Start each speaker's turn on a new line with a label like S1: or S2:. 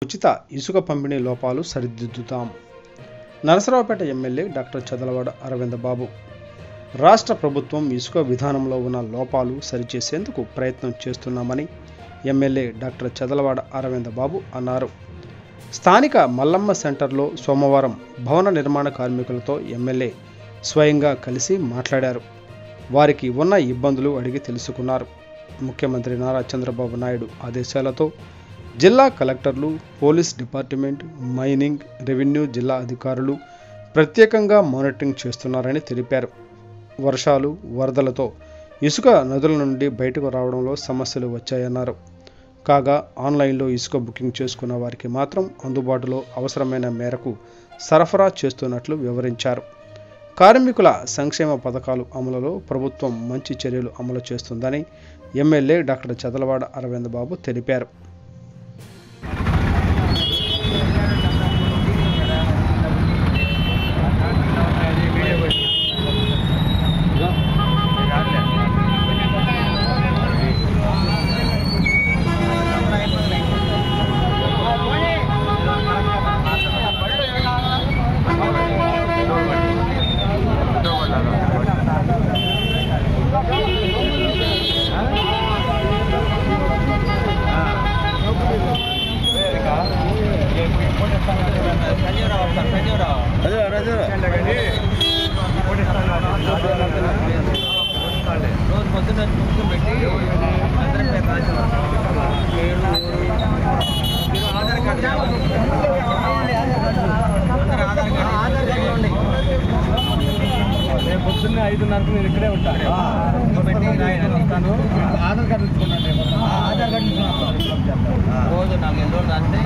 S1: ఉచిత ఇసుక పంపిణీ లోపాలు సరిదిద్దుతాం. నరసరావుపేట ఎమ్మెల్యే డాక్టర్ చదలవాడ అరవింద్ బాబు రాష్ట్ర ప్రభుత్వం ఇసుక విధానంలో ఉన్న లోపాలు సరిచేసేందుకు ప్రయత్నం చేస్తున్నామని ఎమ్మెల్యే డాక్టర్ చదలవాడ అరవింద్ బాబు అన్నారు. స్థానిక మల్లమ్మ సెంటర్లో సోమవారం భవన నిర్మాణ కార్మికులతో ఎమ్మెల్యే స్వయంగా కలిసి మాట్లాడారు. వారికి ఉన్న ఇబ్బందులు అడిగి తెలుసుకున్నారు. ముఖ్యమంత్రి నారా చంద్రబాబు నాయుడు ఆదేశాలతో జిల్లా కలెక్టర్లు, పోలీస్ డిపార్ట్మెంట్, మైనింగ్, రెవెన్యూ జిల్లా అధికారులు ప్రత్యేకంగా మానిటరింగ్ చేస్తున్నారని తెలిపారు. వర్షాలు, వరదలతో ఇసుక నదుల నుండి బయటకు రావడంలో సమస్యలు వచ్చాయన్నారు. కాగా ఆన్లైన్లో ఇసుక బుకింగ్ చేసుకున్న వారికి మాత్రం అందుబాటులో అవసరమైన మేరకు సరఫరా చేస్తున్నట్లు వివరించారు. కార్మికుల సంక్షేమ పథకాలు అమలులో ప్రభుత్వం మంచి చర్యలు అమలు చేస్తుందని ఎమ్మెల్యే డాక్టర్ చదలవాడ అరవింద్ బాబు తెలిపారు.
S2: రోజు పొద్దున్న పెట్టి ఆధార్ కార్డు రేపు పొద్దున్న 5:30 నేను ఇక్కడే ఉంటాను. పెట్టి ఇస్తాను. ఆధార్ కార్డు తీసుకున్నాను. ఆధార్ కార్డు రోజు 4 రోజులు అంటే